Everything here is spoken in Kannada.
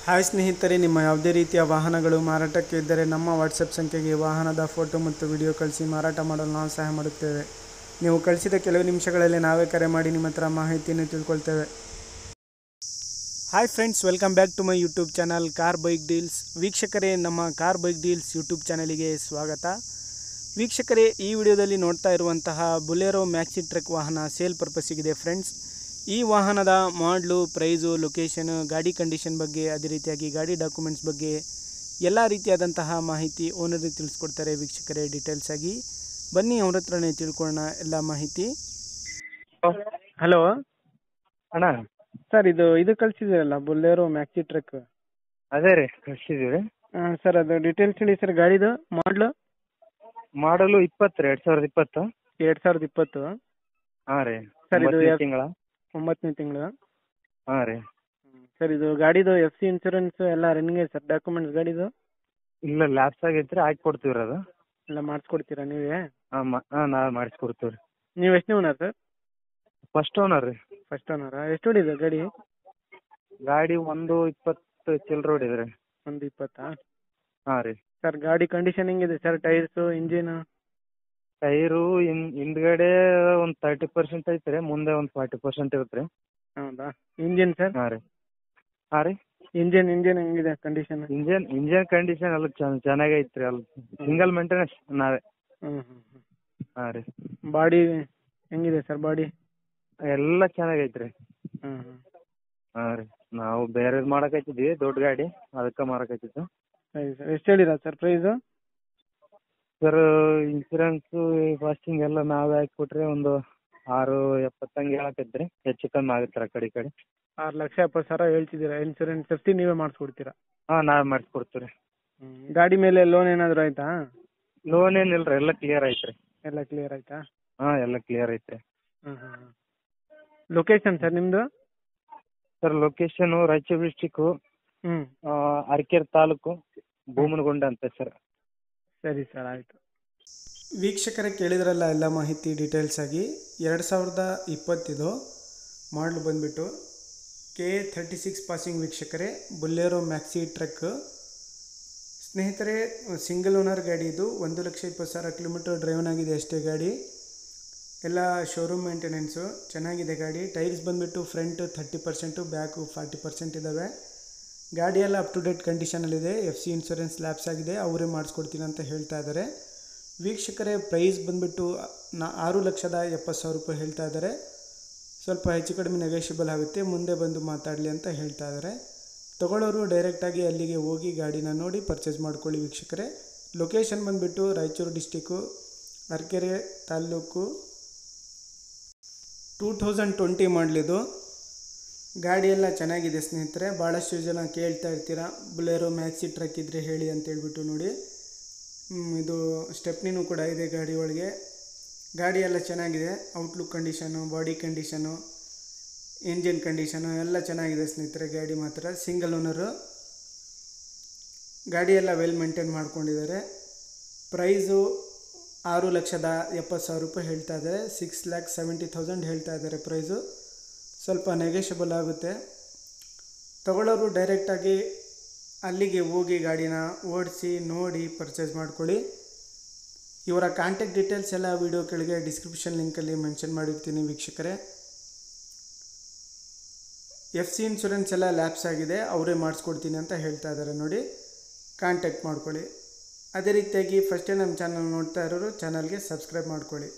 ಹಾಯ್ ಸ್ನೇಹಿತರೆ, ನಿಮ್ಮ ಯಾವುದೇ ರೀತಿಯ ವಾಹನಗಳು ಮಾರಾಟಕ್ಕೆ ಇದ್ದರೆ ನಮ್ಮ ವಾಟ್ಸಪ್ ಸಂಖ್ಯೆಗೆ ವಾಹನದ ಫೋಟೋ ಮತ್ತು ವಿಡಿಯೋ ಕಳಿಸಿ ಮಾರಾಟ ಮಾಡಲು ನಾವು ಸಹಾಯ ಮಾಡುತ್ತೇವೆ. ನೀವು ಕಳಿಸಿದ ಕೆಲವು ನಿಮಿಷಗಳಲ್ಲಿ ನಾವೇ ಕರೆ ಮಾಡಿ ನಿಮ್ಮ ಹತ್ರ ಮಾಹಿತಿಯನ್ನು ತಿಳ್ಕೊಳ್ತೇವೆ. Hi friends, welcome back to my YouTube channel car bike deals. ವೀಕ್ಷಕರೇ, ನಮ್ಮ ಕಾರ್ ಬೈಕ್ ಡೀಲ್ಸ್ ಯೂಟ್ಯೂಬ್ ಚಾನಲಿಗೆ ಸ್ವಾಗತ. ವೀಕ್ಷಕರೇ, ಈ ವಿಡಿಯೋದಲ್ಲಿ ನೋಡ್ತಾ ಇರುವಂತಹ ಬುಲೆರೋ ಮ್ಯಾಕ್ಸಿ ಟ್ರಕ್ ವಾಹನ ಸೇಲ್ ಪರ್ಪಸ್ಸಿಗಿದೆ ಫ್ರೆಂಡ್ಸ್. ಈ ವಾಹನದ ಮಾಡಲು, ಪ್ರೈಸು, ಲೊಕೇಶನ್, ಗಾಡಿ ಕಂಡೀಷನ್ ಬಗ್ಗೆ, ಅದೇ ರೀತಿಯಾಗಿ ಗಾಡಿ ಡಾಕ್ಯುಮೆಂಟ್ಸ್ ಬಗ್ಗೆ ಎಲ್ಲ ರೀತಿಯಾದಂತಹ ಮಾಹಿತಿ ಓನರಿಗೆ ತಿಳಿಸ್ಕೊಡ್ತಾರೆ. ವೀಕ್ಷಕರೇ, ಡೀಟೇಲ್ಸ್ ಆಗಿ ಬನ್ನಿ ಅವ್ರ ಹತ್ರನೇ ತಿಳ್ಕೊಳ್ಳೋಣ ಎಲ್ಲ ಮಾಹಿತಿ. ಹಲೋ ಅಣ್ಣ, ಸರ್, ಇದು ಕಳಿಸಿದ್ದೀರಲ್ಲ ಬುಲೆರೋ ಮ್ಯಾಕ್ಸಿ ಟ್ರಕ್? ಅದೇ ರೀ ಕಳಿಸಿದ್ದೀವಿ. ಸರ್, ಅದು ಡೀಟೇಲ್ಸ್ ಹೇಳಿ ಸರ್. ಗಾಡಿದು ಮಾಡಲು 2020. 2020. ಹಾಂ ರೀ. ಸರ್, ಇದು ತಿಂಗಳ 9ನೇ ತಿಂಗಳು. ಹಾಂ ರೀ. ಸರ್, ಇದು ಗಾಡಿದು FC ಇನ್ಶೂರೆನ್ಸ್ ಎಲ್ಲ ರನ್ನಿಂಗ್ ಇದೆ ಸರ್? ಡಾಕ್ಯುಮೆಂಟ್ಸ್ ಗಾಡಿದು ಇಲ್ಲ, ಲ್ಯಾಪ್ಸ್ ಆಗೈತ್ರಿ, ಹಾಕಿ ಕೊಡ್ತೀವಿ ಅದು. ಎಲ್ಲ ಮಾಡಿಸ್ಕೊಡ್ತೀರಾ ನೀವೇ? ಹಾಂ ನಾವೇ ಮಾಡಿಸ್ಕೊಡ್ತೀವಿ ರೀ. ನೀವು ಎಷ್ಟನೇ ಓನರ್ ಸರ್? ಫಸ್ಟ್ ಓನರ್ ರೀ. ಫಸ್ಟ್ ಓನರಾ? ಎಷ್ಟು ಹೊಡಿದೆ ಗಾಡಿ? ಗಾಡಿ 120 ಚಿಲ್ಲರೆ ಹೊಡಿದೆ ರೀ. 120? ಹಾಂ ರೀ. ಸರ್, ಗಾಡಿ ಕಂಡೀಷನ್ ಹೆಂಗಿದೆ ಸರ್? Tyres, engine? ಟೈರು ಹಿಂದ್ಗಡೆ ಒಂದು 30% ಐತೆ ರೀ, ಮುಂದೆ ಒಂದು 40% ಇರುತ್ತೆ ರೀ. ಹೌದಾ? Engine sir? ಹಾಂ ರೀ. ಹಾಂ ರೀ. ಇಂಜಿನ್ ಹೆಂಗಿದೆ ಕಂಡೀಷನ್? ಇಂಜನ್ ಕಂಡೀಷನ್ ಎಲ್ಲ ಚೆನ್ನಾಗಿ ಐತೆ ರೀ. ಅಲ್ಲಿ ಸಿಂಗಲ್ ಮೇಂಟೆನೆನ್ಸ್ ನಾವೇ. ಹಾಂ ರೀ. ಬಾಡಿ ಹೆಂಗಿದೆ ಸರ್? ಬಾಡಿ ಎಲ್ಲ ಚೆನ್ನಾಗೈತೆ ರೀ. ಹಾಂ ರೀ. ನಾವು ಬೇರೆದು ಮಾಡಕತ್ತಿದ್ವಿ, ದೊಡ್ಡ ಗಾಡಿ, ಅದಕ್ಕೆ ಮಾರಕತ್ತಿದ್ದು. ಸರಿ ಸರ್. ಎಷ್ಟು ಹೇಳಿರ sir price? Sir, insurance, washing ಎಲ್ಲ ನಾವೇ ಹಾಕಿಕೊಟ್ರೆ ಒಂದು 670 ಹಂಗೆ ಹೇಳಕೈತ್ರಿ. ಹೆಚ್ಚು ಕಮ್ಮಿ ಆಗುತ್ತೆ ಆ ಕಡೆ ಈ ಕಡೆ. 6,70,000 ಹೇಳ್ತಿದ್ದೀರಾ? ಇನ್ಸೂರೆನ್ಸ್ ಸೇಫ್ಟಿ ನೀವೇ ಮಾಡಿಸ್ಕೊಡ್ತೀರಾ? ಹಾಂ, ನಾವೇ ಮಾಡಿಸ್ಕೊಡ್ತೀವಿ ರೀ. ಗಾಡಿ ಮೇಲೆ ಲೋನ್ ಏನಾದರೂ ಆಯ್ತಾ? ಲೋನ್ ಏನಿಲ್ಲ ರೀ, ಎಲ್ಲ ಕ್ಲಿಯರ್ ಐತೆ ರೀ. ಎಲ್ಲ ಕ್ಲಿಯರ್ ಆಯ್ತಾ? ಹಾಂ, ಎಲ್ಲ ಕ್ಲಿಯರ್ ಐತೆ. ಲೊಕೇಶನ್ ಸರ್ ನಿಮ್ಮದು? Sir, location Raichur district, Arakeri taluk, Bhoomanagunda ಅಂತ ಸರ್. ಸರಿ ಸರ್, ಆಯಿತು. ವೀಕ್ಷಕರೇ, ಕೇಳಿದ್ರಲ್ಲ ಎಲ್ಲ ಮಾಹಿತಿ ಡೀಟೇಲ್ಸ್ ಆಗಿ. 2020 ಮಾಡಲು ಬಂದುಬಿಟ್ಟು KA36 ಪಾಸಿಂಗ್. ವೀಕ್ಷಕರೇ, ಬುಲೆರೋ ಮ್ಯಾಕ್ಸಿ ಟ್ರಕ್ ಸ್ನೇಹಿತರೆ, ಸಿಂಗಲ್ ಓನರ್ ಗಾಡಿ. ಇದು 1,20,000 ಕಿಲೋಮೀಟರ್ ಡ್ರೈವನ್ ಆಗಿದೆ ಅಷ್ಟೇ ಗಾಡಿ. ಎಲ್ಲ ಶೋರೂಮ್ ಮೇಂಟೆನೆನ್ಸು, ಚೆನ್ನಾಗಿದೆ ಗಾಡಿ. ಟೈರ್ಸ್ ಬಂದುಬಿಟ್ಟು ಫ್ರಂಟ್ 30%, ಬ್ಯಾಕು 40% ಇದ್ದಾವೆ. ಗಾಡಿ ಎಲ್ಲ ಅಪ್ ಟು ಡೇಟ್ ಕಂಡೀಷನಲ್ಲಿದೆ. FC ಇನ್ಶೂರೆನ್ಸ್ ಲ್ಯಾಪ್ಸ್ ಆಗಿದೆ, ಅವರೇ ಮಾಡಿಸ್ಕೊಡ್ತೀನಿ ಅಂತ ಹೇಳ್ತಾ ಇದ್ದಾರೆ. ವೀಕ್ಷಕರೇ, ಪ್ರೈಸ್ ಬಂದುಬಿಟ್ಟು 6,70,000 ರೂಪಾಯಿ ಹೇಳ್ತಾ ಇದ್ದಾರೆ. ಸ್ವಲ್ಪ ಹೆಚ್ಚು ಕಡಿಮೆ ನೆಗೋಷಿಯಬಲ್ ಆಗುತ್ತೆ, ಮುಂದೆ ಬಂದು ಮಾತಾಡಲಿ ಅಂತ ಹೇಳ್ತಾ ಇದ್ದಾರೆ. ತೊಗೊಳ್ಳೋರು ಡೈರೆಕ್ಟಾಗಿ ಅಲ್ಲಿಗೆ ಹೋಗಿ ಗಾಡಿನ ನೋಡಿ ಪರ್ಚೇಸ್ ಮಾಡ್ಕೊಳ್ಳಿ. ವೀಕ್ಷಕರೇ, ಲೊಕೇಶನ್ ಬಂದುಬಿಟ್ಟು ರಾಯಚೂರು ಡಿಸ್ಟಿಕ್ಕು, ಅರಕೆರೆ ತಾಲೂಕು, 2020 ಮಾಡಲಿದು. ಗಾಡಿ ಎಲ್ಲ ಚೆನ್ನಾಗಿದೆ ಸ್ನೇಹಿತರೆ. ಭಾಳಷ್ಟು ಜನ ಕೇಳ್ತಾ ಇರ್ತೀರಾ, ಬುಲೆರೋ ಮ್ಯಾಕ್ಸಿ ಟ್ರಕ್ ಇದ್ದರೆ ಹೇಳಿ ಅಂತೇಳ್ಬಿಟ್ಟು. ನೋಡಿ, ಇದು ಸ್ಟೆಪ್ನಿನೂ ಕೂಡ ಇದೆ ಗಾಡಿ ಒಳಗೆ. ಗಾಡಿ ಎಲ್ಲ ಚೆನ್ನಾಗಿದೆ. Outlook condition, body condition, engine condition ಎಲ್ಲ ಚೆನ್ನಾಗಿದೆ ಸ್ನೇಹಿತರೆ. ಗಾಡಿ ಮಾತ್ರ ಸಿಂಗಲ್ ಓನರು. ಗಾಡಿ ಎಲ್ಲ ವೆಲ್ ಮೇಂಟೈನ್ ಮಾಡ್ಕೊಂಡಿದ್ದಾರೆ. ಪ್ರೈಸು 6,70,000 ರೂಪಾಯಿ ಹೇಳ್ತಾ ಇದ್ದಾರೆ. 6,70,000 ಹೇಳ್ತಾ ಇದ್ದಾರೆ ಪ್ರೈಸು. ಸ್ವಲ್ಪ ನೆಗೋಷಿಯಬಲ್ ಆಗುತ್ತೆ. ತಗೊಳ್ಳೋರು ಡೈರೆಕ್ಟಾಗಿ ಅಲ್ಲಿಗೆ ಹೋಗಿ ಗಾಡಿನ ಓಡಿಸಿ ನೋಡಿ ಪರ್ಚೇಸ್ ಮಾಡ್ಕೊಳ್ಳಿ. ಇವರ ಕಾಂಟ್ಯಾಕ್ಟ್ ಡೀಟೇಲ್ಸ್ ಎಲ್ಲ ವಿಡಿಯೋ ಕೆಳಗೆ ಡಿಸ್ಕ್ರಿಪ್ಷನ್ ಲಿಂಕಲ್ಲಿ ಮೆನ್ಷನ್ ಮಾಡಿರ್ತೀನಿ. ವೀಕ್ಷಕರೇ, FC ಇನ್ಶೂರೆನ್ಸ್ ಎಲ್ಲ ಲ್ಯಾಪ್ಸ್ ಆಗಿದೆ, ಅವರೇ ಮಾಡಿಸ್ಕೊಡ್ತೀನಿ ಅಂತ ಹೇಳ್ತಾ ಇದ್ದಾರೆ. ನೋಡಿ, ಕಾಂಟ್ಯಾಕ್ಟ್ ಮಾಡ್ಕೊಳ್ಳಿ. ಅದೇ ರೀತಿಯಾಗಿ ಫಸ್ಟೇ ನಮ್ಮ ಚಾನಲ್ ನೋಡ್ತಾ ಇರೋರು ಚಾನಲ್ಗೆ ಸಬ್ಸ್ಕ್ರೈಬ್ ಮಾಡ್ಕೊಳ್ಳಿ.